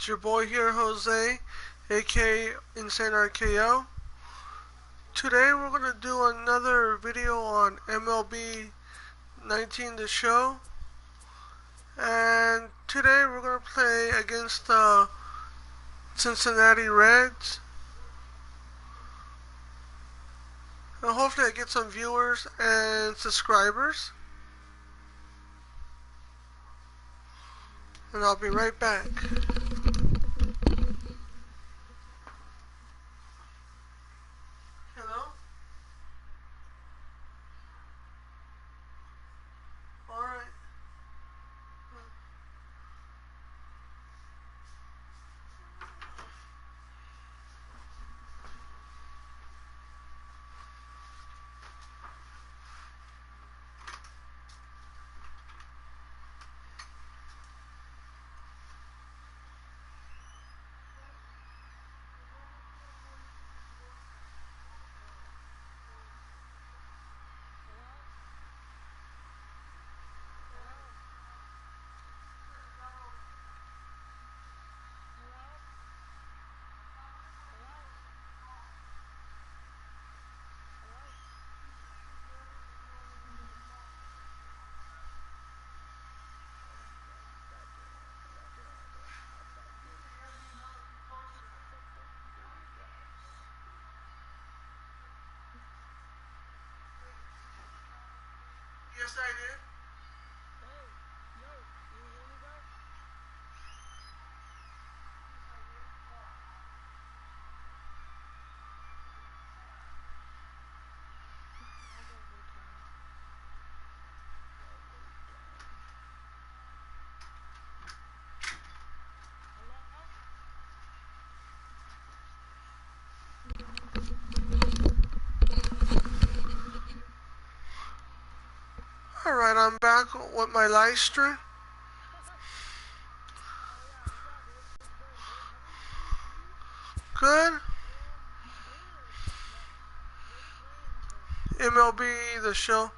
It's your boy here, Jose, aka INSANE-RKO. Today we're going to do another video on MLB the Show. And today we're going to play against the Cincinnati Reds. And hopefully I get some viewers and subscribers. And I'll be right back. Hello? Alright. Yes, I did. Alright, I'm back with my live stream. Good. MLB the Show.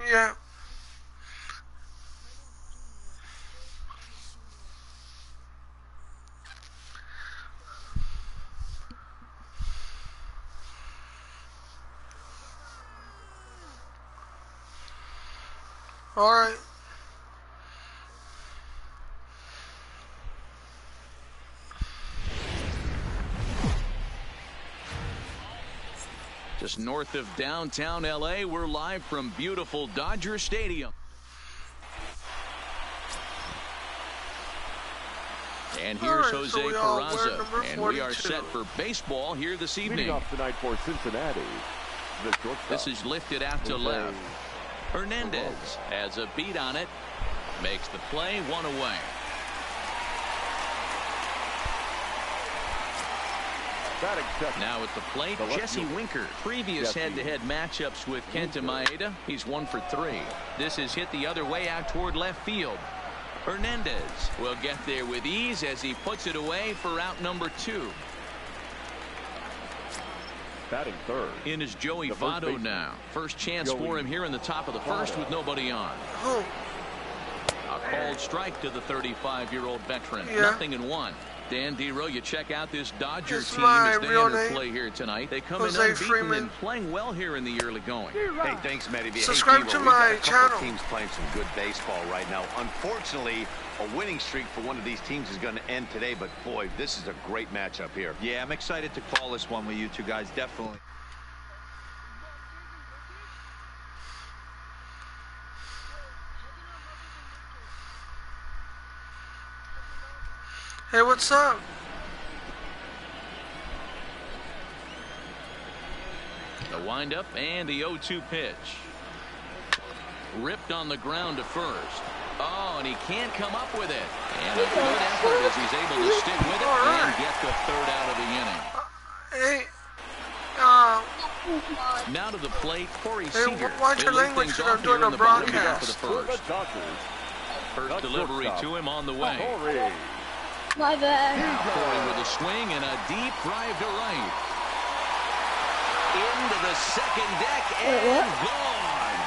Yeah. Alright. Just north of downtown LA, we're live from beautiful Dodger Stadium. And here's Jose Peraza, and we are set for baseball here this evening. Leading off tonight for Cincinnati, the shortstop. This is lifted out to left. Hernandez has a beat on it, makes the play, one away. Now at the plate, Jesse Winker. Previous head-to-head matchups with Kenta Maeda, he's 1 for 3. This is hit the other way out toward left field. Hernandez will get there with ease as he puts it away for out number 2. Batting third. In is Joey Votto now. First chance for him here in the top of the first with nobody on. A called strike to the 35-year-old veteran. Nothing in 1. Dan Dero, you check out this Dodger team as they enter play here tonight. They come in unbeaten and playing well here in the early going. Hey, thanks, Matty. Subscribe to my channel. Teams playing some good baseball right now. Unfortunately, a winning streak for one of these teams is going to end today, but boy, this is a great matchup here. Yeah, I'm excited to call this one with you two guys, definitely. Hey, what's up? The windup and the 0-2 pitch. Ripped on the ground to first. Oh, and he can't come up with it. And a good effort as he's able to stick with it and get the third out of the inning. Hey, now to the plate, Corey Seager. Watch your language when I'm doing a broadcast. First delivery to him on the way. My bad. Now Corey with a swing and a deep drive to right. Into the second deck and gone.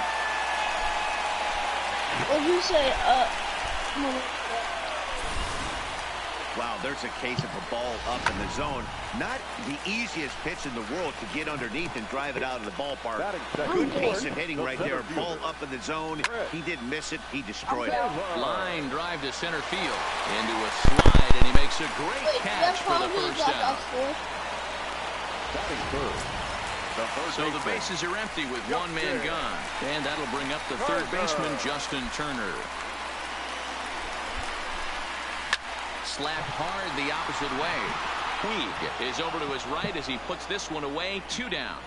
What did you say? Wow, there's a case of a ball up in the zone. Not the easiest pitch in the world to get underneath and drive it out of the ballpark. Good piece of hitting right there. Ball up in the zone. He didn't miss it. He destroyed it. Line drive to center field. Into a slide, and he makes a great catch for the first out. So the bases are empty with one man gone. And that'll bring up the third baseman, Justin Turner. Slapped hard the opposite way. Puig is over to his right as he puts this one away. 2 down.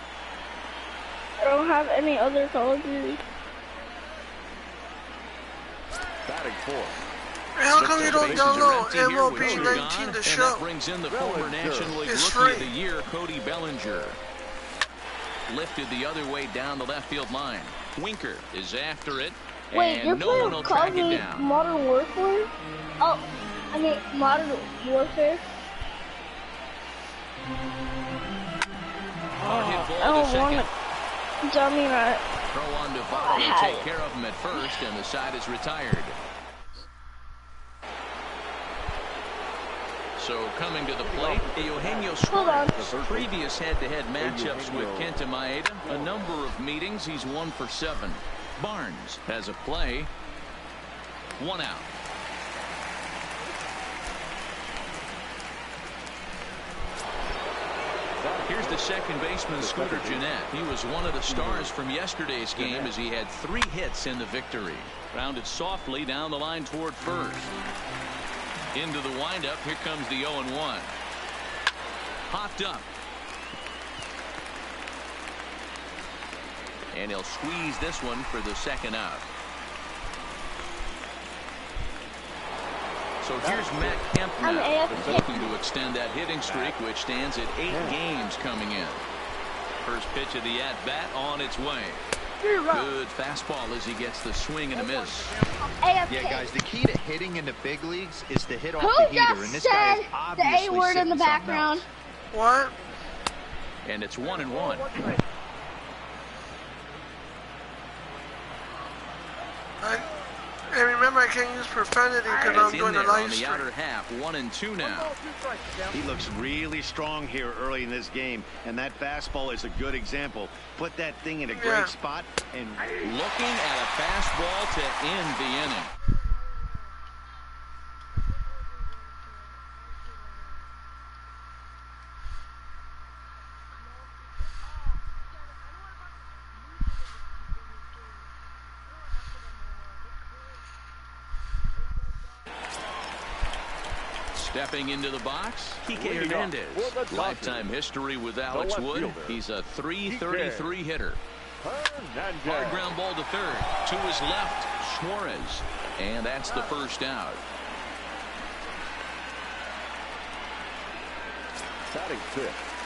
I don't have any other Call of Duty. Batting fourth. How come you don't download MLB 19 The Show? And that brings in the former National League Rookie of the Year, Cody Bellinger. Lifted the other way down the left field line. Winker is after it. Wait, and you're no one playing will Call track of it Duty down. Modern Warfare? Oh, I mean Modern Warfare. Hard-hit I ball to don't want second. to dummy right. Throw on to Votto to take care of him at first, and the side is retired. So coming to the plate, Eugenio Suarez. Previous head-to-head matchups with Kenta Maeda. A number of meetings. He's 1 for 7. Barnes has a play. 1 out. Here's the second baseman, Scooter Gennett. He was one of the stars from yesterday's game as he had 3 hits in the victory. Rounded softly down the line toward first. Into the windup. Here comes the 0-1. Hopped up. And he'll squeeze this one for the second out. So here's Matt Kemp now, looking to extend that hitting streak, which stands at 8 games coming in. First pitch of the at-bat on its way. Good fastball as he gets the swing and a miss. Yeah, guys, the key to hitting in the big leagues is to hit off the heater, and this guy is obviously the A word in the background? What? And it's 1-1. And remember, I can't use profanity because I'm doing a live stream. On the outer half, 1-2 now. He looks really strong here early in this game, and that fastball is a good example. Put that thing in a great spot and looking at a fastball to end the inning. Stepping into the box, Kike Hernandez. Lifetime history with Alex Wood. He's a .333 hitter. Hard ground ball to third. To his left, Suarez. And that's the first out.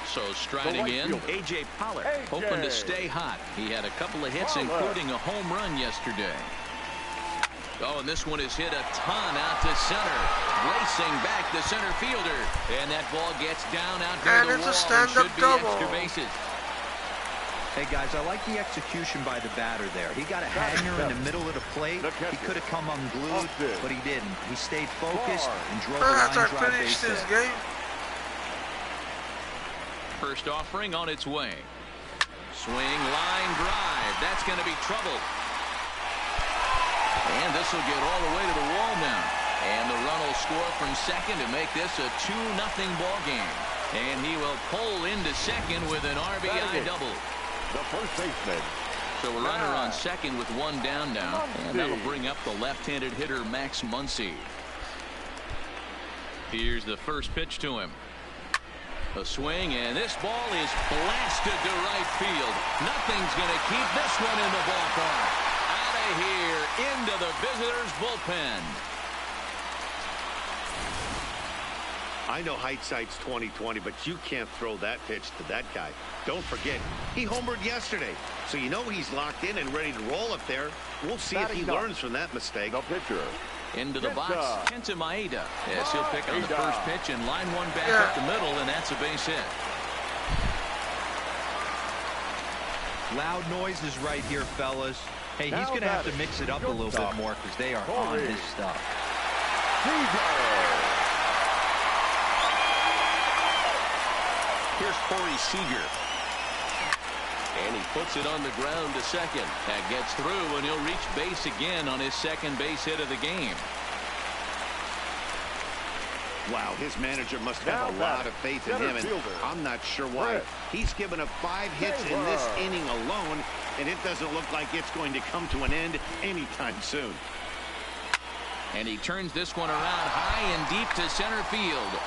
So striding in, A.J. Pollock, hoping to stay hot. He had a couple of hits, including a home run yesterday. Oh, and this one is hit a ton out to center. Racing back the center fielder. And that ball gets down out near the wall. And it's a stand-up double. Extra bases. Hey, guys, I like the execution by the batter there. He got a hanger in the middle of the plate. He could have come unglued, but he didn't. He stayed focused and drove the line drive base hit. First offering on its way. Swing, line drive. That's going to be trouble. And this will get all the way to the wall now. And the run will score from second to make this a 2-0 ball game. And he will pull into second with an RBI double. The first baseman. So a runner on second with 1 down now. And that'll bring up the left-handed hitter, Max Muncy. Here's the first pitch to him. A swing, and this ball is blasted to right field. Nothing's going to keep this one in the ballpark. Out of here, into the visitors' bullpen. I know hindsight's 20/20, but you can't throw that pitch to that guy. Don't forget, he homered yesterday, so you know he's locked in and ready to roll up there. We'll see if he learns from that mistake. The pitcher. Into the box, Kenta Maeda. Yes, he'll pick on the first pitch and line one back up the middle, and that's a base hit. Loud noises right here, fellas. Hey, he's going to have to mix it up a little bit more because they are on his stuff. Here's Corey Seager. And he puts it on the ground to second. That gets through, and he'll reach base again on his second base hit of the game. Wow, his manager must have a lot of faith in him, and I'm not sure why. He's given up 5 hits in this inning alone, and it doesn't look like it's going to come to an end anytime soon. And he turns this one around high and deep to center field.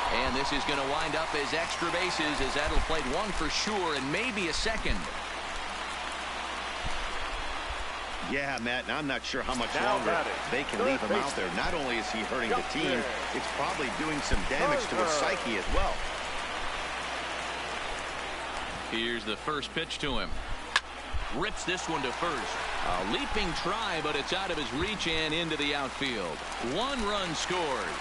And this is going to wind up as extra bases, as that'll play one for sure and maybe a second. Yeah, Matt, and I'm not sure how much longer they can leave him out there. Not only is he hurting the team, it's probably doing some damage to his psyche as well. Here's the first pitch to him. Rips this one to first. A leaping try, but it's out of his reach and into the outfield. 1 run scores.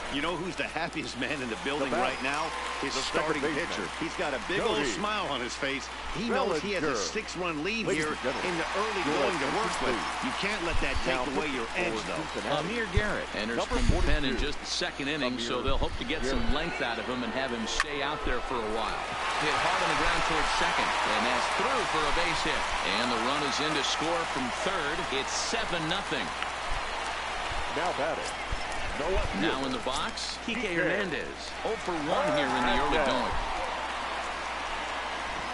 You know who's the happiest man in the building right now? His starting pitcher. He's got a big old smile on his face. He knows he has a 6-run lead here in the early going to work with. You can't let that take away your edge, though. Amir Garrett enters the bullpen in just the second inning, so they'll hope to get some length out of him and have him stay out there for a while. Hit hard on the ground towards second, and that's through for a base hit. And the run is in to score from third. It's 7-0. Now batting. Now in the box, Kike Hernandez. 0 for 1 here in the early going.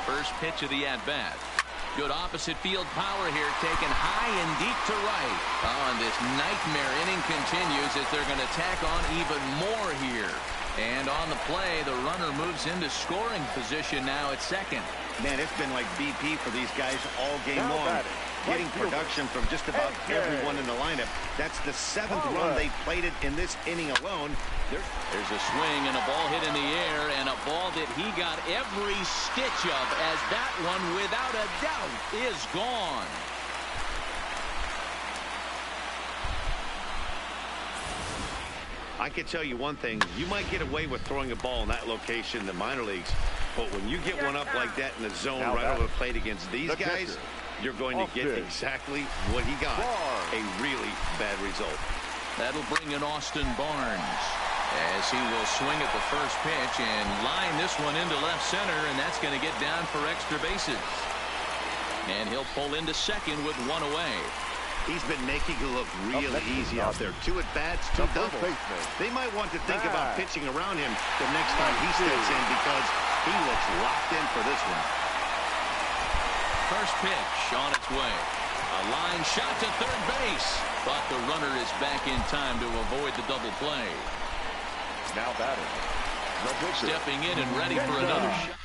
First pitch of the at-bat. Good opposite field power here, taken high and deep to right. Oh, and this nightmare inning continues as they're going to tack on even more here. And on the play, the runner moves into scoring position now at second. Man, it's been like BP for these guys all game long. Getting production from just about everyone in the lineup. That's the 7th run they've played it in this inning alone. There's a swing and a ball hit in the air, and a ball that he got every stitch of, as that one, without a doubt, is gone. I can tell you one thing. You might get away with throwing a ball in that location in the minor leagues, but when you get one up like that in the zone right over the plate against these guys, you're going to get exactly what he got. A really bad result. That'll bring in Austin Barnes, as he will swing at the first pitch and line this one into left center, and that's going to get down for extra bases. And he'll pull into second with 1 away. He's been making it look really easy out there. 2 at-bats, 2 doubles. They might want to think about pitching around him the next time he steps in, because he looks locked in for this one. First pitch on its way. A line shot to third base, but the runner is back in time to avoid the double play. Now batting. Stepping in and ready for another shot.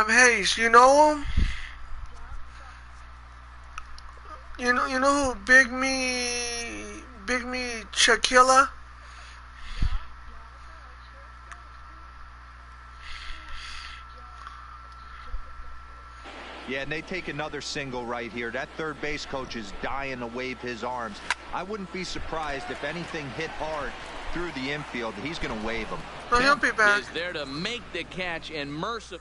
Hayes, you know him? You know who Big Me Shaquilla? Yeah, and they take another single right here. That third base coach is dying to wave his arms. I wouldn't be surprised if anything hit hard through the infield. He's going to wave them. Oh, he'll be back. Is there to make the catch, and merciful.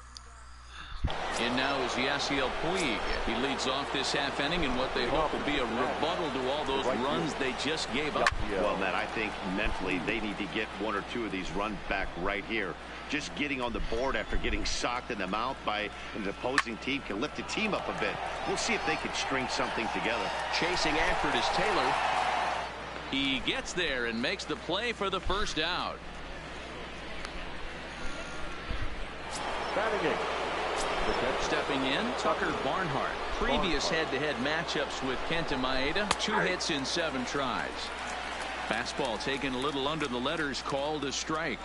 And now is Yasiel Puig. He leads off this half inning in what they hope will be a rebuttal to all those runs they just gave up. Well, Matt, I think mentally they need to get 1 or 2 of these runs back right here. Just getting on the board after getting socked in the mouth by an opposing team can lift the team up a bit. We'll see if they can string something together. Chasing after it is Taylor. He gets there and makes the play for the first out. Stepping in, Tucker Barnhart. Previous head-to-head matchups with Kenta Maeda, 2 hits in 7 tries. Fastball taken a little under the letters, called a strike.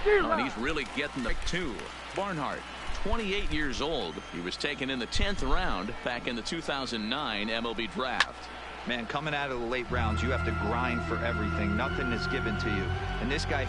Oh, he's really getting the 2. Barnhart, 28 years old. He was taken in the 10th round back in the 2009 MLB draft. Man, coming out of the late rounds, you have to grind for everything. Nothing is given to you. And this guy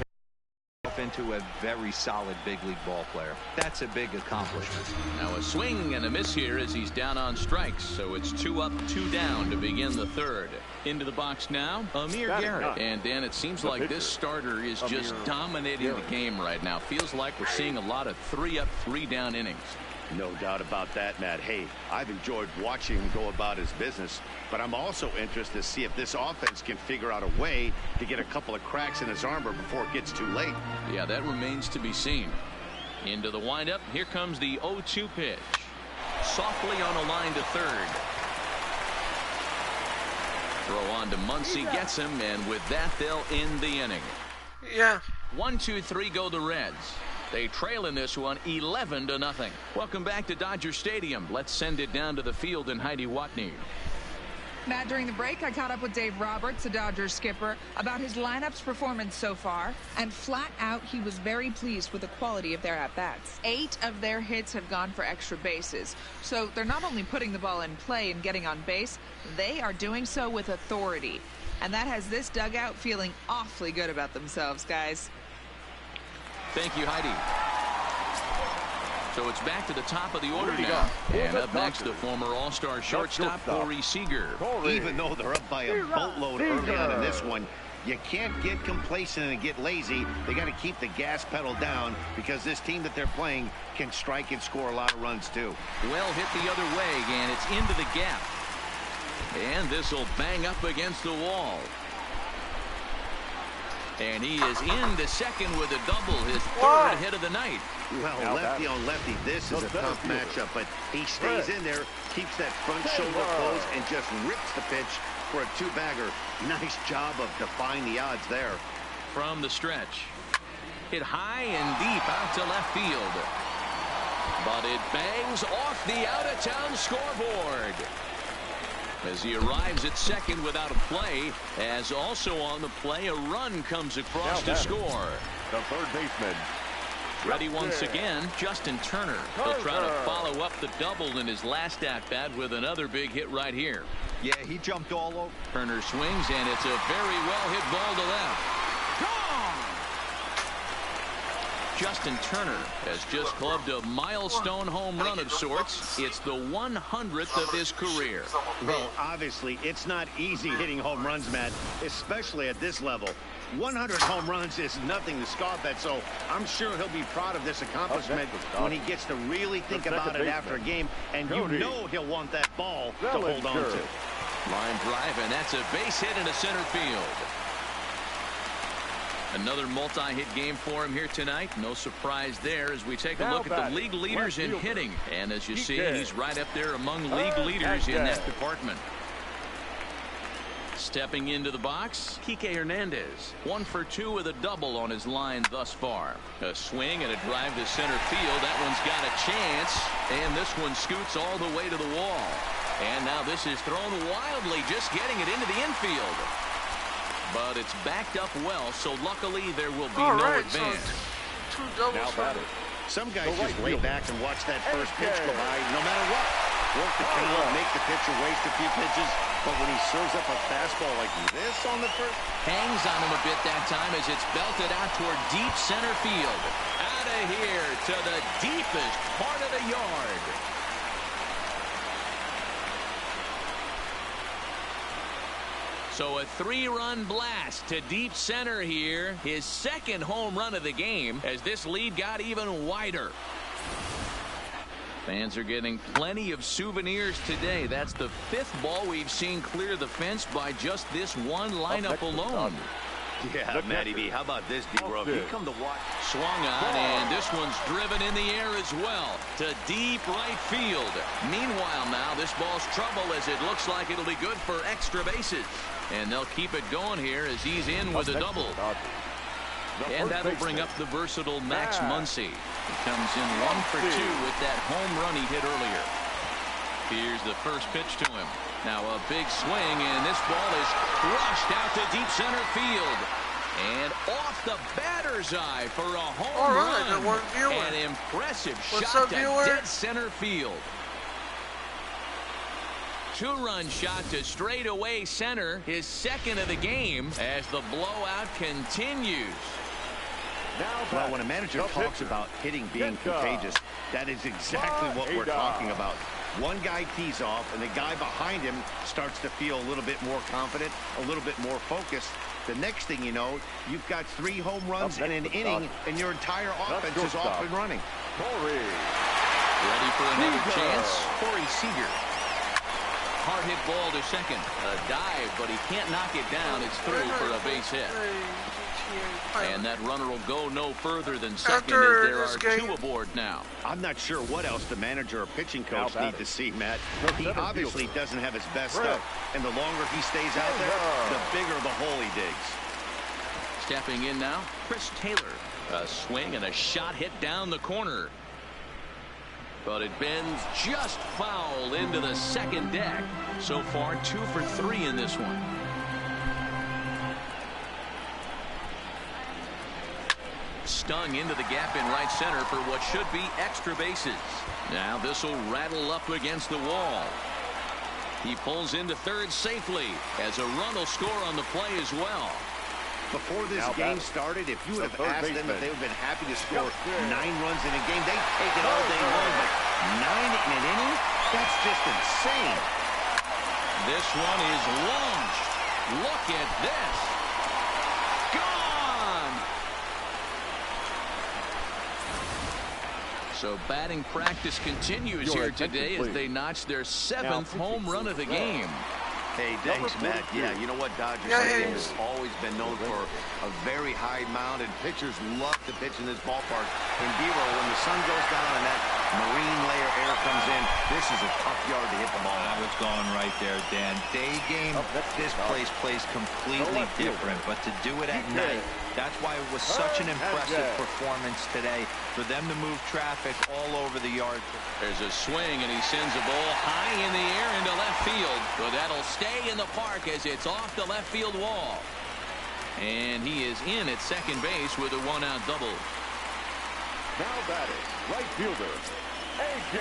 into a very solid big league ball player. That's a big accomplishment. Now a swing and a miss here as he's down on strikes, so it's 2 up, 2 down to begin the third. Into the box now, Amir Garrett. And Dan, it seems like this starter is just dominating the game right now. Feels like we're seeing a lot of 3 up, 3 down innings. No doubt about that, Matt. Hey, I've enjoyed watching him go about his business, but I'm also interested to see if this offense can figure out a way to get a couple of cracks in his armor before it gets too late. Yeah, that remains to be seen. Into the windup. Here comes the 0-2 pitch. Softly on a line to third. Throw on to Muncy, gets him, and with that, they'll end the inning. Yeah. 1, 2, 3 go the Reds. They trail in this one 11-0. Welcome back to Dodger Stadium. Let's send it down to the field in Heidi Watney. Matt, during the break, I caught up with Dave Roberts, the Dodgers skipper, about his lineup's performance so far. And flat out, he was very pleased with the quality of their at-bats. 8 of their hits have gone for extra bases. So they're not only putting the ball in play and getting on base, they are doing so with authority. And that has this dugout feeling awfully good about themselves, guys. Thank you, Heidi. So it's back to the top of the order now. And up next, the former All-Star shortstop, Corey Seager. Even though they're up by a boatload early on in this one, you can't get complacent and get lazy. They got to keep the gas pedal down because this team that they're playing can strike and score a lot of runs, too. Well hit the other way, and it's into the gap. And this will bang up against the wall. And he is into second with a double, his 3rd hit of the night. Well, lefty on lefty, this is a tough matchup, but he stays in there, keeps that front shoulder closed, and just rips the pitch for a 2-bagger. Nice job of defying the odds there. From the stretch. Hit high and deep out to left field. But it bangs off the out-of-town scoreboard. As he arrives at second without a play, as also on the play, a run comes across to score. The third baseman. Ready once again, Justin Turner. He'll try to follow up the double in his last at-bat with another big hit right here. Yeah, he jumped all over. Turner swings, and it's a very well-hit ball to left. Gone! Justin Turner has just clubbed a milestone home run of sorts. It's the 100th of his career. Well, obviously, it's not easy hitting home runs, Matt, especially at this level. 100 home runs is nothing to scoff at, so I'm sure he'll be proud of this accomplishment when he gets to really think about it after a game, and you know he'll want that ball to hold on to. Line drive, and that's a base hit into center field. Another multi-hit game for him here tonight. No surprise there as we take a look at the league leaders in hitting. And as you see, he's right up there among league leaders in that department. Stepping into the box, Kike Hernandez. 1 for 2 with a double on his line thus far. A swing and a drive to center field. That one's got a chance. And this one scoots all the way to the wall. And now this is thrown wildly, just getting it into the infield. But it's backed up well, so luckily there will be no advance. So 2 doubles. Some guys just lay back and watch that first pitch go by no matter what. Work the count, make the pitcher waste a few pitches, but when he serves up a fastball like this on the first... Hangs on him a bit that time as it's belted out toward deep center field. Out of here to the deepest part of the yard. So a 3-run blast to deep center here. His 2nd home run of the game as this lead got even wider. Fans are getting plenty of souvenirs today. That's the 5th ball we've seen clear the fence by just this one lineup alone. Yeah, Matty B. How about this, D-Bro? You come to watch. Swung on, and this one's driven in the air as well to deep right field. Meanwhile, now this ball's trouble as it looks like it'll be good for extra bases. And they'll keep it going here as he's in with a double. And that'll bring up the versatile Max Muncy. He comes in 1 for 2 with that home run he hit earlier. Here's the first pitch to him. Now a big swing, and this ball is crushed out to deep center field. And off the batter's eye for a home run. An impressive shot to dead center field. 2-run shot to straightaway center, his second of the game as the blowout continues. Well, when a manager talks about hitting being contagious, that is exactly what we're talking about. One guy tees off, and the guy behind him starts to feel a little bit more confident, a little bit more focused. The next thing you know, you've got 3 home runs in an inning, and your entire offense is off and running. Ready for another chance? Corey Seager. Hard hit ball to second. A dive, but he can't knock it down. It's through for a base hit. And that runner will go no further than second as there are 2 aboard now. I'm not sure what else the manager or pitching coach need to see, Matt. He obviously doesn't have his best stuff, and the longer he stays out there, the bigger the hole he digs. Stepping in now, Chris Taylor. A swing and a shot hit down the corner. But it bends just foul into the second deck. So far, 2 for 3 in this one. Stung into the gap in right center for what should be extra bases. Now this will rattle up against the wall. He pulls into third safely as a run will score on the play as well. Before this game started, if you would have asked them if they would have been happy to score 9 runs in a game, they'd take it all day long. But 9 in an inning? That's just insane. This one is launched. Look at this. Gone. So batting practice continues here today as they notch their 7th home run of the game. Hey, thanks, Matt. Yeah, you know what? Dodgers Stadium has always been known for a very high mound, and pitchers love to pitch in this ballpark. And D-Roll, when the sun goes down and that marine layer air comes in, this is a tough yard to hit the ball. I was going right there, Dan. Day game, this place plays completely different, but to do it at night, that's why it was such an impressive performance today for them to move traffic all over the yard. There's a swing, and he sends a ball high in the air into left field. But that'll stay in the park as it's off the left field wall. And he is in at second base with a 1-out double. Now batting, right fielder, A.J.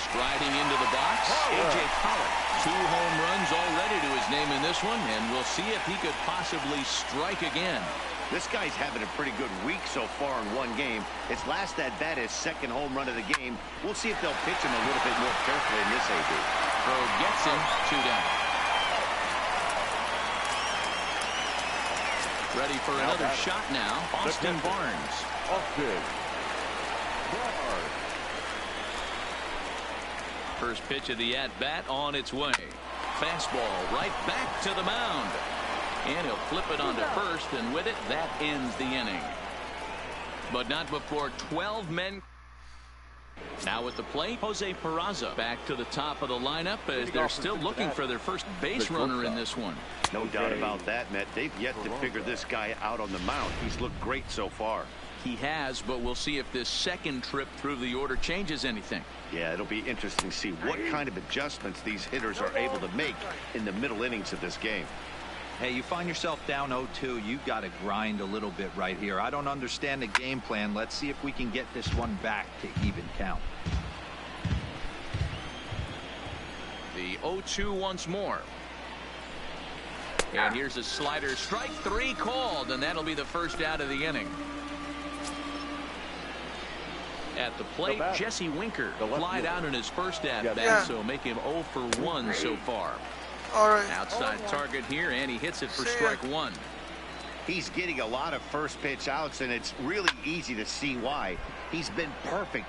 Striding into the box, A.J. Pollock. 2 home runs already to his name in this one, and we'll see if he could possibly strike again. This guy's having a pretty good week so far in one game. His last at-bat is 2nd home run of the game. We'll see if they'll pitch him a little bit more carefully in this AB. Throw gets him, 2 down. Ready for another shot now, Austin Barnes. First pitch of the at-bat on its way. Fastball right back to the mound. And he'll flip it onto first, and with it, that ends the inning. But not before 12 men. Now at the plate, Jose Peraza back to the top of the lineup as they're still looking for their first base runner in this one. No doubt about that, Matt. They've yet to figure this guy out on the mound. He's looked great so far. He has, but we'll see if this second trip through the order changes anything. Yeah, it'll be interesting to see what kind of adjustments these hitters are able to make in the middle innings of this game. Hey, you find yourself down 0-2, you got to grind a little bit right here. I don't understand the game plan. Let's see if we can get this one back to even count. The 0-2 once more. And here's a slider. Strike 3 called, and that'll be the first out of the inning. At the plate, Jesse Winker flied out in his first at-bat, so make him 0 for 1 so far. All right. Outside target here, and he hits it for strike 1. He's getting a lot of first pitch outs, and it's really easy to see why. He's been perfect.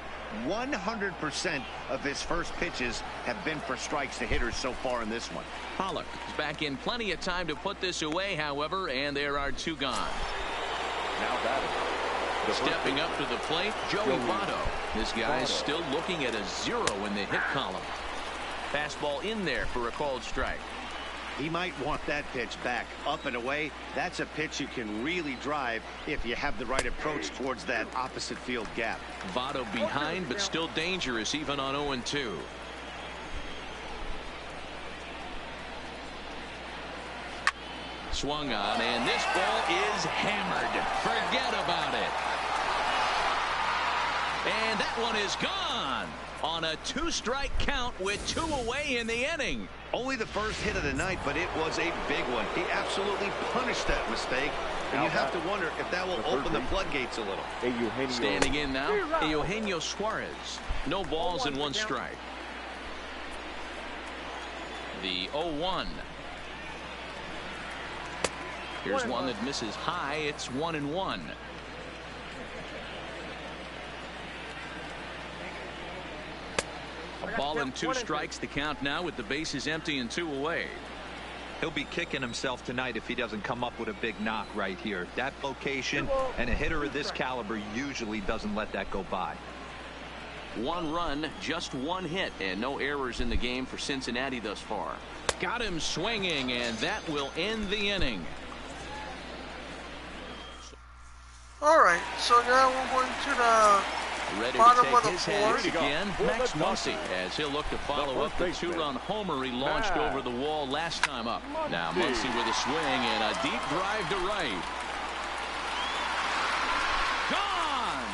100% of his first pitches have been for strikes to hitters so far in this one. Pollock is back in plenty of time to put this away, however, and there are 2 gone. Now batting. Stepping up to the plate, Joey Votto. This guy's still looking at a 0 in the hit column. Fastball in there for a called strike. He might want that pitch back. Up and away, that's a pitch you can really drive if you have the right approach towards that opposite field gap. Votto behind, but still dangerous even on 0-2. Swung on, and this ball is hammered. Forget about it. And that one is gone on a 2-strike count with 2 away in the inning. Only the first hit of the night, but it was a big one. He absolutely punished that mistake, and you have to wonder if that will open the floodgates a little. Standing in now, Eugenio Suarez. No balls and 1 strike. The 0-1. Here's one that misses high. It's 1-1. A ball and 2 strikes. The count now with the bases empty and 2 away. He'll be kicking himself tonight if he doesn't come up with a big knock right here. That location, and a hitter of this caliber usually doesn't let that go by. 1 run, just 1 hit, and no errors in the game for Cincinnati thus far. Got him swinging, and that will end the inning. Alright, so now we're going to the ready bottom to of take the his head 4th. again, Max Muncy, as he'll look to follow up the 2-run homer he launched over the wall last time up. Now Muncy with a swing and a deep drive to right. Gone!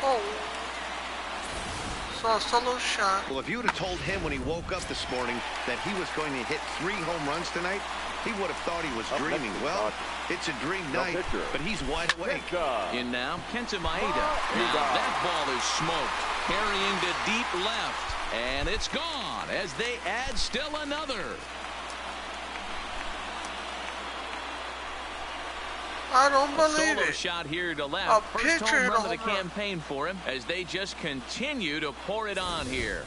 Oh. So a solo shot. Well, if you would have told him when he woke up this morning that he was going to hit 3 home runs tonight, he would have thought he was dreaming. Well, it's a dream night, but he's wide awake. In now, Kenta Maeda. Now that ball is smoked. Carrying to deep left. And it's gone as they add still another. I don't believe Solo it. shot here to left. A First pitcher home run of the home run. campaign for him as they just continue to pour it on here.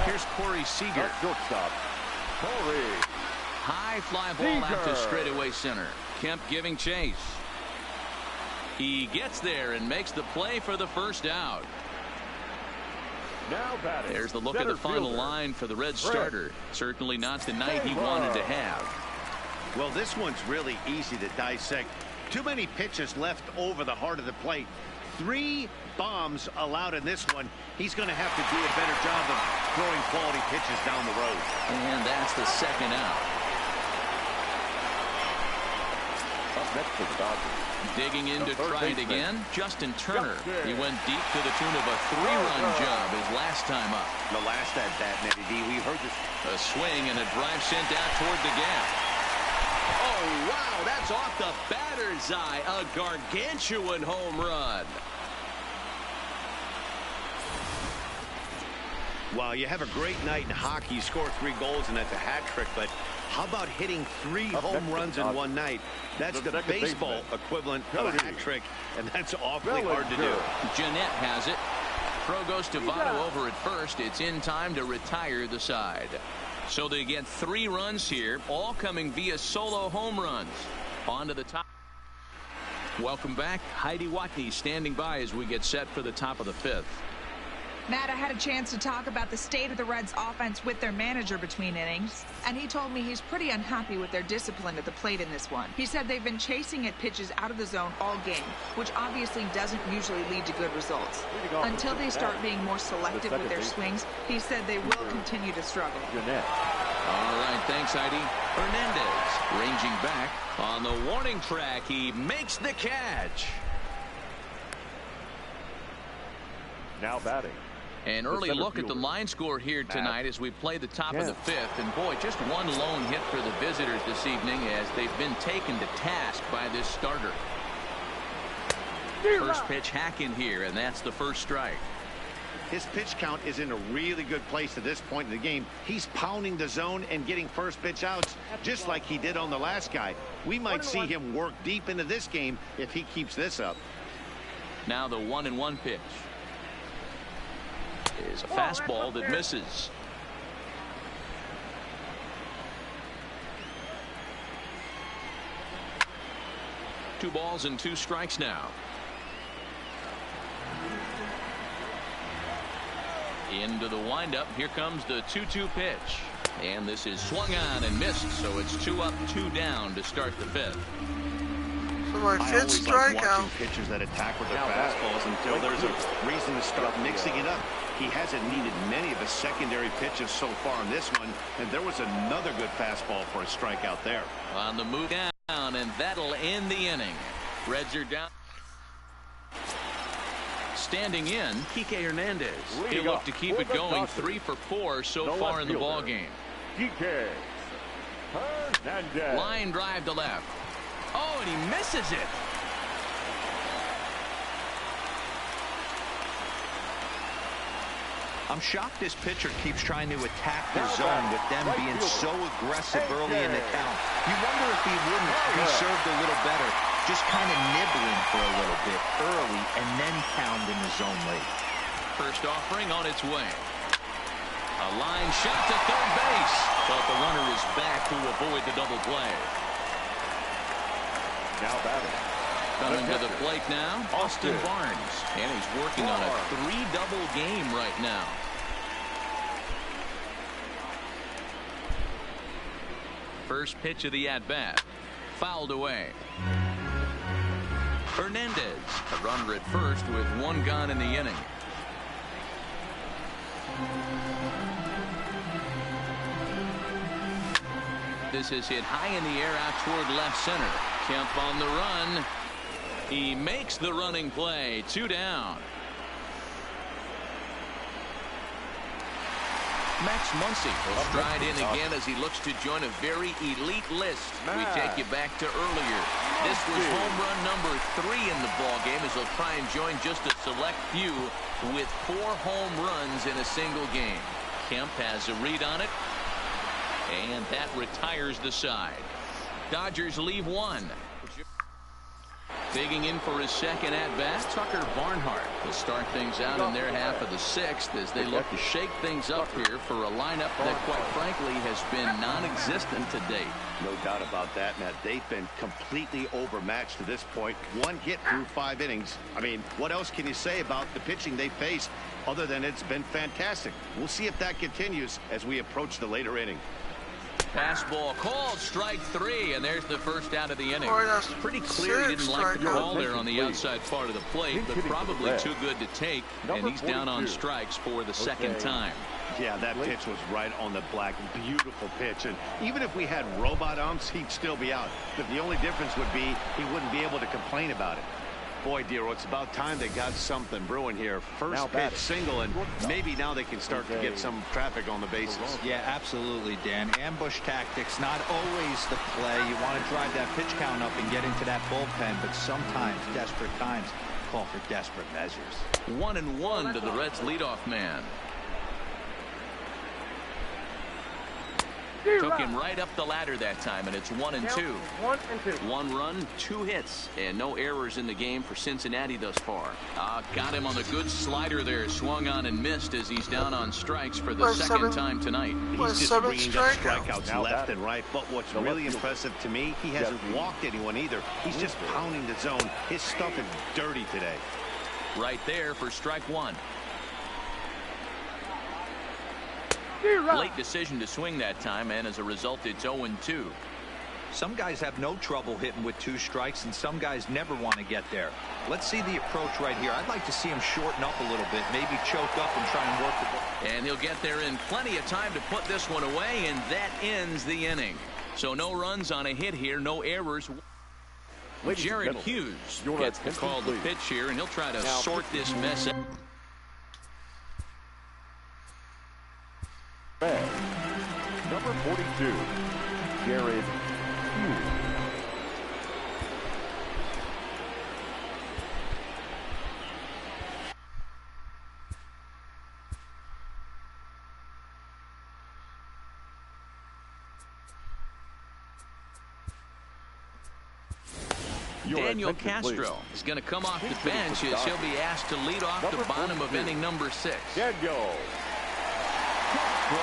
Here's Corey Seager. Shortstop, Corey. High fly ball out to straightaway center. Kemp giving chase. He gets there and makes the play for the first out. Now batting. There's the look at the final line for the Red starter. Certainly not the night he wanted to have. Well, this one's really easy to dissect. Too many pitches left over the heart of the plate. 3 bombs allowed in this one. He's going to have to do a better job of throwing quality pitches down the road. And that's the second out. Up next for the Dodgers. Digging in to try it again, Justin Turner. He went deep to the tune of a 3-run job his last time up. The last at bat, Nettie D, we heard this. A swing and a drive sent out toward the gap. Oh, wow, that's off the batter's eye. A gargantuan home run. Wow, you have a great night in hockey. You score 3 goals, and that's a hat trick. But how about hitting 3 home runs in one night? That's the baseball equivalent of a hat trick, and that's awfully hard to do. Jeanette has it. Throw goes to Votto over at first. It's in time to retire the side. So they get 3 runs here, all coming via solo home runs. On to the top. Welcome back. Heidi Watney standing by as we get set for the top of the 5th. Matt, I had a chance to talk about the state of the Reds offense with their manager between innings, and he told me he's pretty unhappy with their discipline at the plate in this one. He said they've been chasing at pitches out of the zone all game, which obviously doesn't usually lead to good results. Until they start being more selective with their swings, he said they will continue to struggle. All right, thanks, Heidi. Hernandez ranging back on the warning track. He makes the catch. Now batting. An early look at the line score here tonight as we play the top of the 5th. And boy, just one lone hit for the visitors this evening as they've been taken to task by this starter. First pitch hack in here, and that's the first strike. His pitch count is in a really good place at this point in the game. He's pounding the zone and getting first pitch outs just like he did on the last guy. We might see him work deep into this game if he keeps this up. Now the 1-1 pitch is a fastball that misses. Two balls and two strikes now. Into the windup. Here comes the 2-2 pitch. And this is swung on and missed, so it's 2 up, 2 down to start the fifth. So my fifth strikeout. I always like watching pitchers that attack with their fastballs until there's a reason to start mixing it up. He hasn't needed many of his secondary pitches so far in this one, and there was another good fastball for a strikeout there. On the move down, and that'll end the inning. Reds are down. Standing in, Kike Hernandez. He'll look to keep it going. 3 for 4 so far in the ball game. Kike Hernandez. Line drive to left. Oh, and he misses it. I'm shocked this pitcher keeps trying to attack the zone with them being so aggressive early in the count. You wonder if he wouldn't be served a little better, just kind of nibbling for a little bit early and then pound in the zone late. First offering on its way. A line shot to third base, but the runner is back to avoid the double play. Now batting. Coming to the plate now, Austin Barnes. And he's working on a 3-double game right now. First pitch of the at-bat. Fouled away. Hernandez, a runner at first with 1 gone in the inning. This is hit high in the air out toward left center. Kemp on the run. He makes the running play. 2 down. Max Muncy will stride in again as he looks to join a very elite list. We take you back to earlier. This was home run number 3 in the ball game as he'll try and join just a select few with 4 home runs in a single game. Kemp has a read on it, and that retires the side. Dodgers leave 1. Digging in for his second at-bat, Tucker Barnhart will start things out in their half of the 6th as they look to shake things up here for a lineup that, quite frankly, has been non-existent to date. No doubt about that, Matt. They've been completely overmatched to this point. 1 hit through 5 innings. I mean, what else can you say about the pitching they faced other than it's been fantastic? We'll see if that continues as we approach the later inning. Fastball called, strike 3, and there's the first out of the inning. Pretty clear he didn't like the call there on the outside part of the plate, but probably too good to take, and he's down on strikes for the second time. Yeah, that pitch was right on the black. Beautiful pitch, and even if we had robot umps, he'd still be out. But the only difference would be he wouldn't be able to complain about it. Boy, Dero, it's about time they got something brewing here. First pitch single, and maybe now they can start to get some traffic on the bases. Yeah, absolutely, Dan. Ambush tactics, not always the play. You want to drive that pitch count up and get into that bullpen, but sometimes, desperate times, call for desperate measures. 1-1 to the Reds' leadoff man. Took him right up the ladder that time, and it's 1-2. 1 run, 2 hits, and no errors in the game for Cincinnati thus far. Got him on the good slider there. Swung on and missed as he's down on strikes for the second time tonight. He's just bringing up strikeouts left and right. But what's really impressive to me, he hasn't walked anyone either. He's just pounding the zone. His stuff is dirty today. Right there for strike 1. Late decision to swing that time, and as a result, it's 0-2. Some guys have no trouble hitting with 2 strikes, and some guys never want to get there. Let's see the approach right here. I'd like to see him shorten up a little bit, maybe choke up and try and work the ball. And he'll get there in plenty of time to put this one away, and that ends the inning. So no runs on a hit here, no errors. Jared Hughes gets the call to pitch here, and he'll try to sort this mess out. Number 42, Jared Hughes. Daniel Castro is going to come off the bench as he'll be asked to lead off the bottom of inning number 6. Daniel Castro.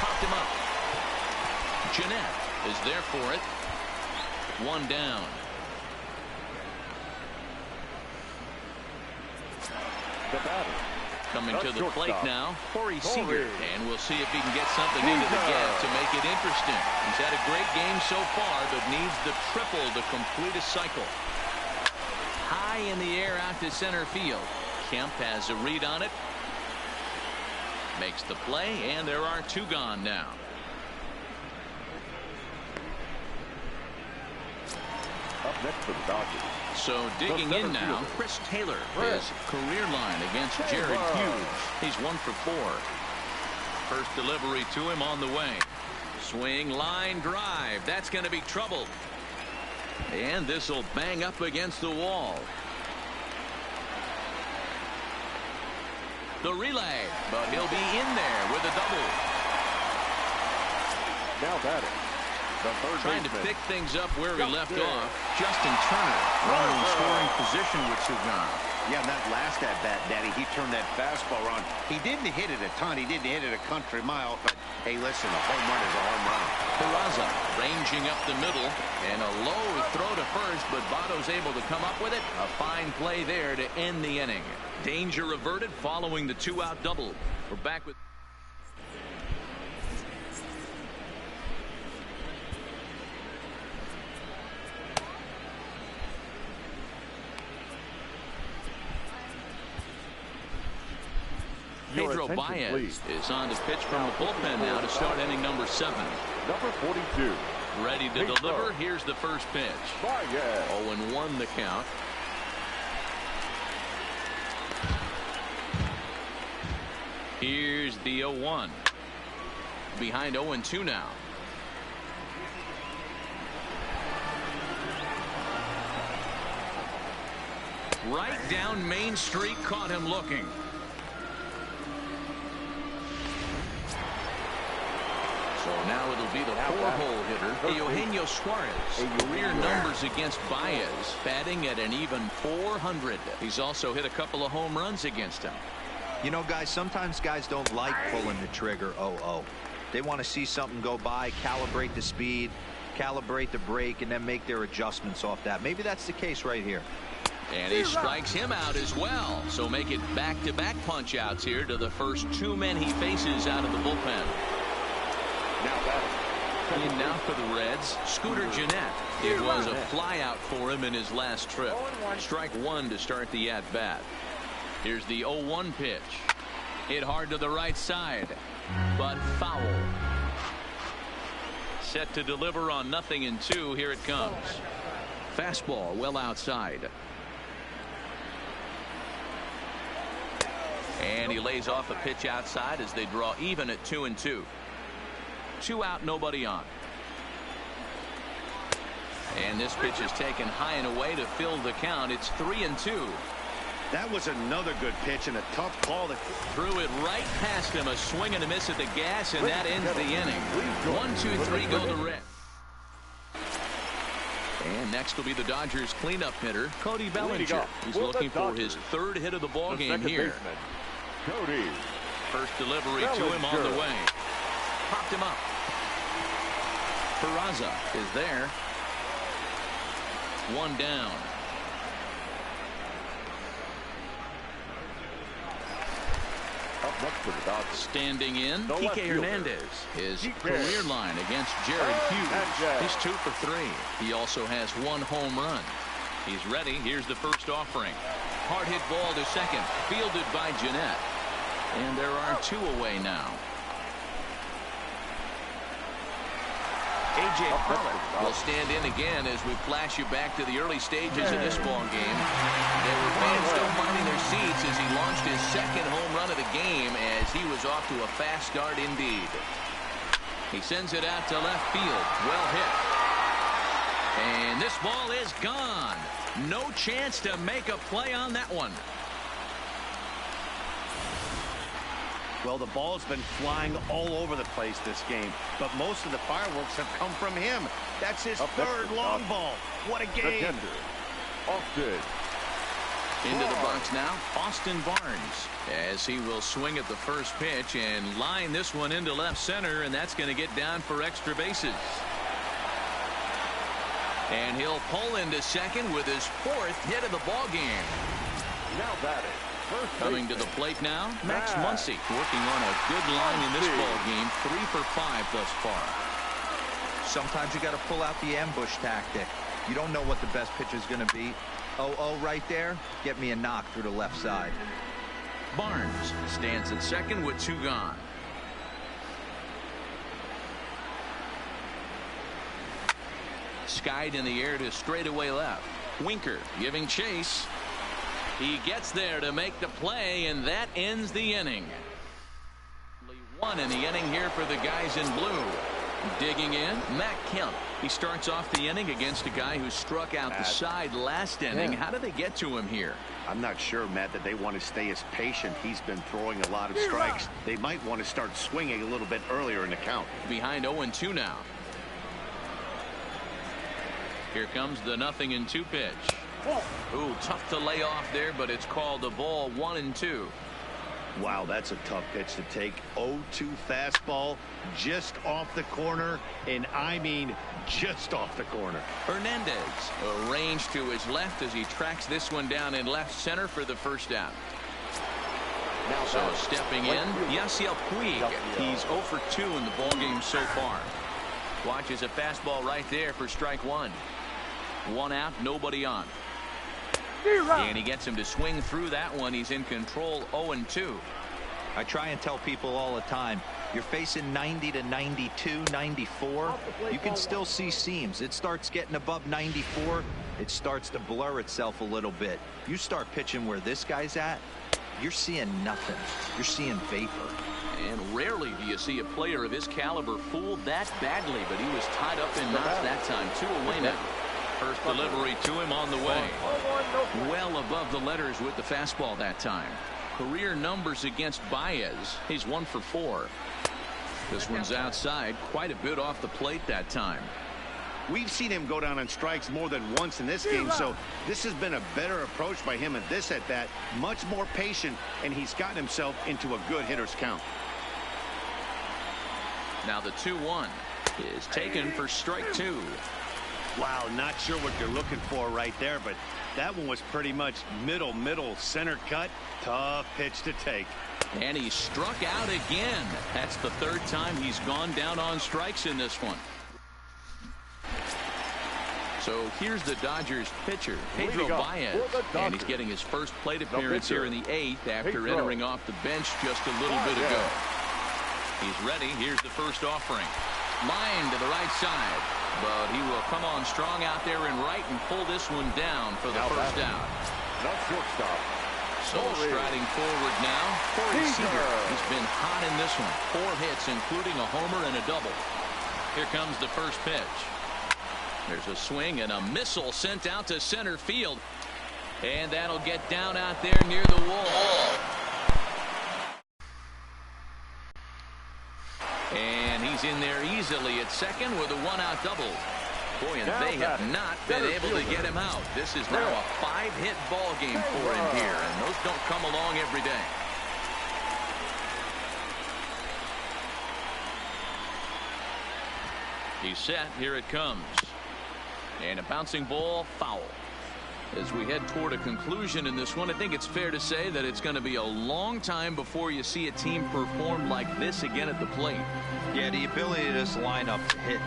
Popped him up. Jeanette is there for it. 1 down. The batter. Coming to the plate now, Corey Seager. And we'll see if he can get something into the gap to make it interesting. He's had a great game so far, but needs the triple to complete a cycle. High in the air out to center field. Kemp has a read on it. Makes the play, and there are 2 gone now. Up next for the Dodgers. So digging in now, Chris Taylor, his career line against Jared Hughes. He's 1 for 4. First delivery to him on the way. Swing, line, drive. That's going to be trouble. And this will bang up against the wall. The relay, but he'll be in there with a double. Now batting. Trying to pick things up where he left off. Justin Turner, runner in scoring position with 2 gone. Yeah, that last at-bat, Daddy, he turned that fastball around. He didn't hit it a ton. He didn't hit it a country mile. But, hey, listen, a home run is a home run. Peraza ranging up the middle. And a low throw to first, but Votto's able to come up with it. A fine play there to end the inning. Danger averted following the 2-out double. We're back with... Pedro Baez is on to pitch from the bullpen now to start inning number 7. Number 42. Ready to deliver. Here's the first pitch. 0-1 the count. Here's the 0-1. Behind 0-2 now. Right down Main Street, caught him looking. So now it'll be the 4-hole hitter, Eugenio Suarez. Career numbers against Baez, batting at an even .400. He's also hit a couple of home runs against him. You know, guys, sometimes guys don't like pulling the trigger 0-0. They want to see something go by, calibrate the speed, calibrate the brake, and then make their adjustments off that. Maybe that's the case right here. And he strikes him out as well. So make it back-to-back punch-outs here to the first 2 men he faces out of the bullpen. In now for the Reds, Scooter Jeanette. It was a flyout for him in his last trip. Strike 1 to start the at-bat. Here's the 0-1 pitch. Hit hard to the right side, but foul. Set to deliver on 0-2. Here it comes. Fastball well outside. And he lays off a pitch outside as they draw even at 2-2. 2 out, nobody on. And this pitch is taken high and away to fill the count. It's 3-2. That was another good pitch and a tough call. That threw it right past him. A swing and a miss at the gas, and that ends the inning. 1-2-3 go the Reds. And next will be the Dodgers cleanup hitter, Cody Bellinger. He's looking for his 3rd hit of the ball game here. Cody. First delivery to him on the way. Popped him up. Peraza is there. 1 down. Up next for the Dodgers. Standing in, Kike Hernandez. His career line against Jared Hughes. He's 2 for 3. He also has 1 home run. He's ready. Here's the first offering. Hard hit ball to second. Fielded by Jeanette. And there are 2 away now. A.J. Pollock will stand in again as we flash you back to the early stages of this ball game. There were fans still finding their seats as he launched his 2nd home run of the game as he was off to a fast start indeed. He sends it out to left field. Well hit. And this ball is gone. No chance to make a play on that one. Well, the ball's been flying all over the place this game, but most of the fireworks have come from him. That's his third long ball. What a game. Into the box now, Austin Barnes, as he will swing at the first pitch and line this one into left center, and that's going to get down for extra bases. And he'll pull into second with his 4th hit of the ball game. Now batting. Coming to the plate now, Max Muncy, working on a good line in this ball game, 3 for 5 thus far. Sometimes you got to pull out the ambush tactic. You don't know what the best pitch is going to be. 0-0 right there. Get me a knock through the left side. Barnes stands at second with 2 gone. Skied in the air to straightaway left. Winker giving chase. He gets there to make the play, and that ends the inning. Only 1 in the inning here for the guys in blue. Digging in, Matt Kemp. He starts off the inning against a guy who struck out the side last inning. How did they get to him here? I'm not sure, Matt, that they want to stay as patient. He's been throwing a lot of strikes. They might want to start swinging a little bit earlier in the count. Behind 0-2 now. Here comes the 0-2 pitch. Ooh, tough to lay off there, but it's called a ball. 1-2. Wow, that's a tough pitch to take. 0-2 fastball just off the corner, and I mean just off the corner. Hernandez arranged to his left as he tracks this one down in left center for the first out. So stepping in, Yasiel Puig. He's 0 for 2 in the ballgame so far. Watches a fastball right there for strike 1. 1 out, nobody on. And he gets him to swing through that one. He's in control. 0-2. I try and tell people all the time, you're facing 90 to 92, 94. You can still see seams. It starts getting above 94. It starts to blur itself a little bit. You start pitching where this guy's at, you're seeing nothing. You're seeing vapor. And rarely do you see a player of his caliber fooled that badly, but he was tied up in knots that time. 2 away now. First delivery to him on the way. Well above the letters with the fastball that time. Career numbers against Baez. He's 1 for 4. This one's outside, quite a bit off the plate that time. We've seen him go down on strikes more than once in this game, so this has been a better approach by him at this at-bat. Much more patient, and he's gotten himself into a good hitter's count. Now the 2-1 is taken for strike 2. Wow, not sure what you're looking for right there, but that one was pretty much middle center cut. Tough pitch to take. And he struck out again. That's the 3rd time he's gone down on strikes in this one. So here's the Dodgers pitcher, Pedro Baez, and he's getting his first plate appearance here in the 8th after entering off the bench just a little bit ago. He's ready. Here's the first offering. Line to the right side, but he will come on strong out there in right and pull this one down for the first out. So striding forward now, Corey Seager. He's been hot in this one. 4 hits, including a homer and a double. Here comes the first pitch. There's a swing and a missile sent out to center field. And that'll get down out there near the wall. And he's in there easily at second with a 1-out double. Boy, and they have not been able to get him out. This is now a 5-hit ball game for him here, and those don't come along every day. He's set. Here it comes. And a bouncing ball, foul. As we head toward a conclusion in this one, I think it's fair to say that it's going to be a long time before you see a team perform like this again at the plate. Yeah, the ability of this lineup to hit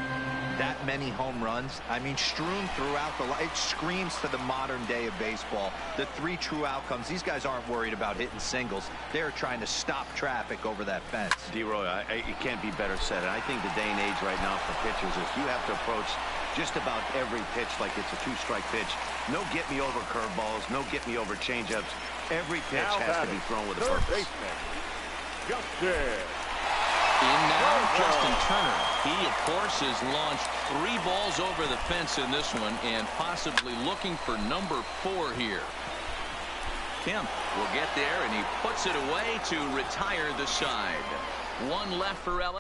that many home runs, I mean, strewn throughout the line, it screams to the modern day of baseball. The 3 true outcomes. These guys aren't worried about hitting singles. They're trying to stop traffic over that fence. D-Roy, it can't be better said. And I think the day and age right now for pitchers is you have to approach just about every pitch like it's a 2-strike pitch. No get-me-over curveballs, no get-me-over changeups. Every pitch has to be thrown with a purpose. In now, Justin Turner. He, of course, has launched 3 balls over the fence in this one and possibly looking for number 4 here. Kemp will get there, and he puts it away to retire the side. One left for LA.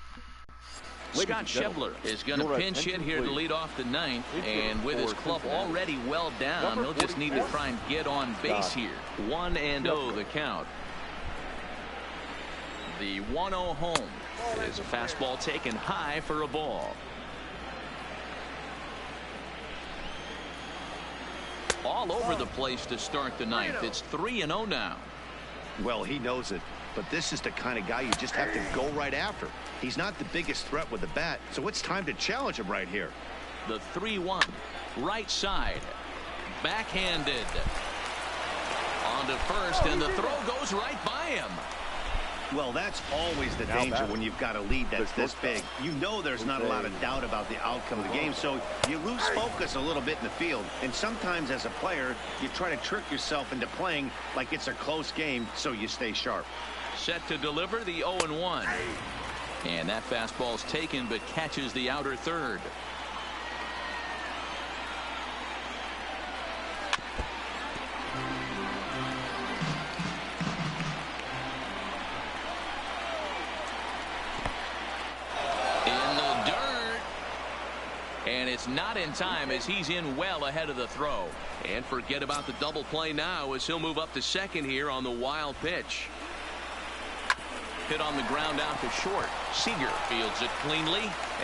Scott Schebler is going to pinch hit here to lead off the ninth, and with his club already well down, he'll just need to try and get on base here. 1-0 the count. The 1-0 home is a fastball taken high for a ball. All over the place to start the ninth. It's 3-0 now. Well, he knows it, but this is the kind of guy you just have to go right after. He's not the biggest threat with the bat, so it's time to challenge him right here. The 3-1, right side, backhanded. On to first, and the throw goes right by him. Well, that's always the danger when you've got a lead that's this big. You know there's not a lot of doubt about the outcome of the game, so you lose focus a little bit in the field. And sometimes as a player, you try to trick yourself into playing like it's a close game so you stay sharp. Set to deliver the 0-1. And that fastball's taken but catches the outer third. And it's not in time as he's in well ahead of the throw. And forget about the double play now as he'll move up to second here on the wild pitch. Hit on the ground out to short. Seager fields it cleanly.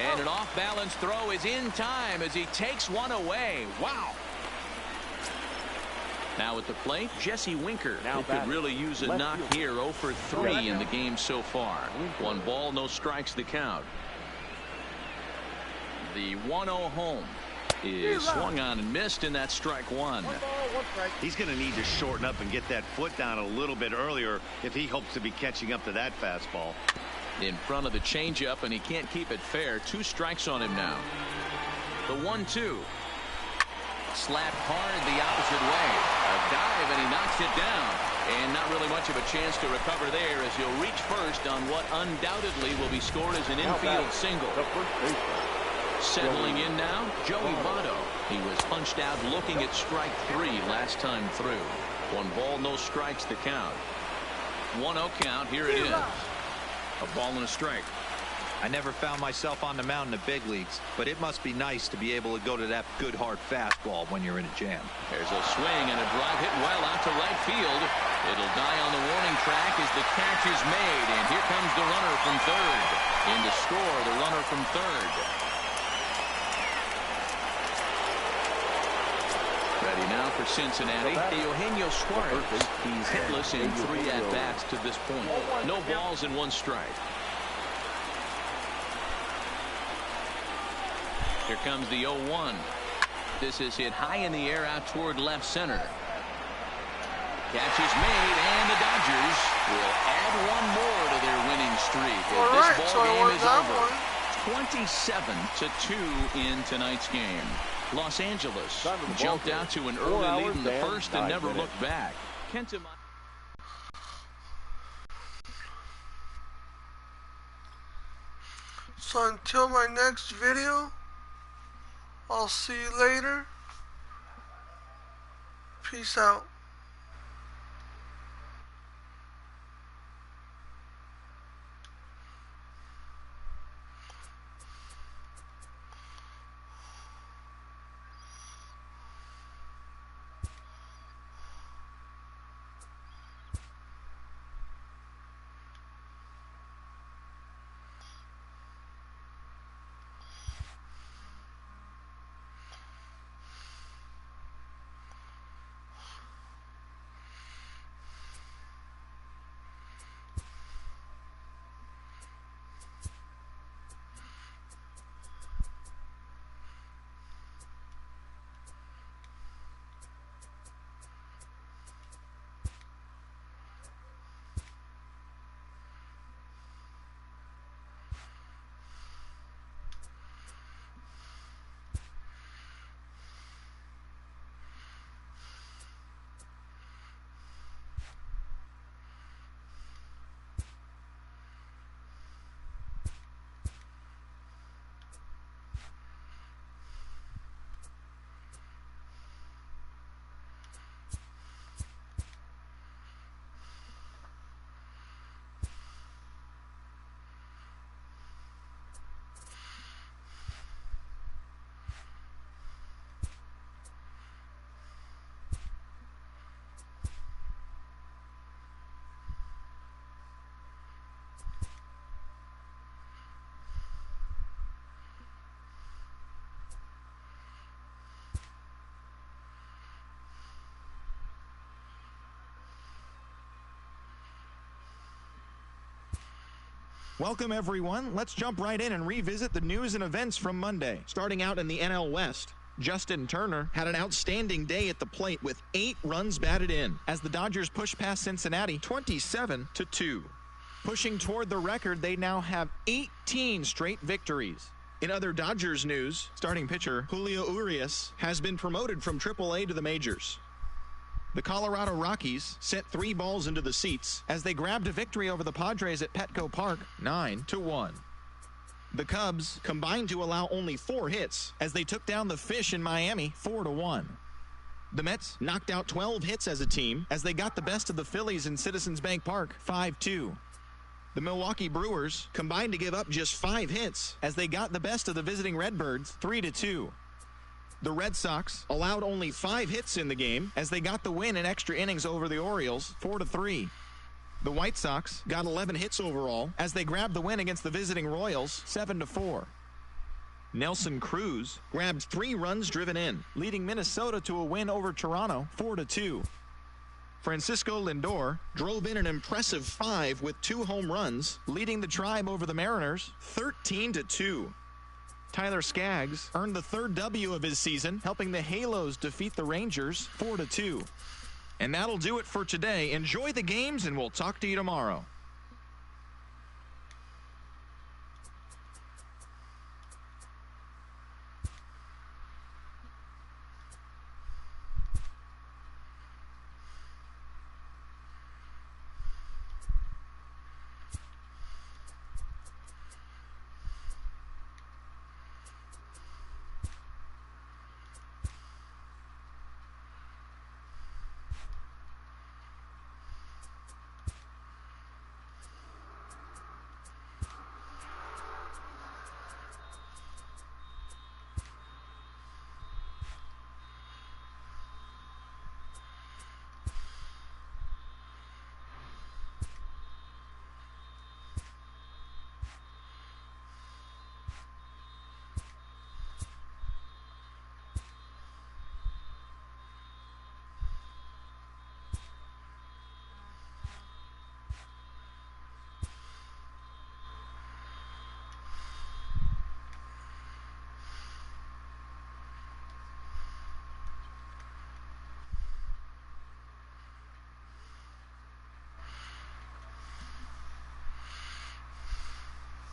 And an off-balance throw is in time as he takes one away. Wow. Now at the plate, Jesse Winker, who could really use a knock here. 0 for 3 in the game so far. 1 ball, no strikes the count. The 1-0 home is swung on and missed, and that's strike one. He's going to need to shorten up and get that foot down a little bit earlier if he hopes to be catching up to that fastball. In front of the changeup, and he can't keep it fair. 2 strikes on him now. The 1-2. Slapped hard the opposite way. A dive, and he knocks it down. And not really much of a chance to recover there as he'll reach first on what undoubtedly will be scored as an infield single. Settling in now, Joey Votto. He was punched out looking at strike 3 last time through. 1 ball, no strikes to count. 1-0 count. Here it is. A ball and a strike. I never found myself on the mound in the big leagues, but it must be nice to be able to go to that good hard fastball when you're in a jam. There's a swing and a drive hit well out to right field. It'll die on the warning track as the catch is made, and here comes the runner from third. In to score the runner from third. Ready now for Cincinnati, Eugenio Suarez. He's hitless in 3 at-bats to this point. No balls and 1 strike. Here comes the 0-1. This is hit high in the air out toward left center. Catch is made, and the Dodgers will add 1 more to their winning streak. This ball game is over. 27-2 in tonight's game. Los Angeles jumped out to an early lead in the first and never looked back. So until my next video, I'll see you later. Peace out. Welcome, everyone. Let's jump right in and revisit the news and events from Monday. Starting out in the NL West, Justin Turner had an outstanding day at the plate with 8 runs batted in as the Dodgers pushed past Cincinnati 27-2. Pushing toward the record, they now have 18 straight victories. In other Dodgers news, starting pitcher Julio Urias has been promoted from AAA to the majors. The Colorado Rockies sent 3 balls into the seats as they grabbed a victory over the Padres at Petco Park 9-1. The Cubs combined to allow only 4 hits as they took down the Fish in Miami 4-1. The Mets knocked out 12 hits as a team as they got the best of the Phillies in Citizens Bank Park 5-2. The Milwaukee Brewers combined to give up just 5 hits as they got the best of the visiting Redbirds 3-2. The Red Sox allowed only 5 hits in the game as they got the win in extra innings over the Orioles 4-3. The White Sox got 11 hits overall as they grabbed the win against the visiting Royals 7-4. Nelson Cruz grabbed 3 runs driven in, leading Minnesota to a win over Toronto 4-2. Francisco Lindor drove in an impressive 5 with 2 home runs, leading the Tribe over the Mariners 13-2. Tyler Skaggs earned the 3rd W of his season, helping the Halos defeat the Rangers 4-2. And that'll do it for today. Enjoy the games, and we'll talk to you tomorrow.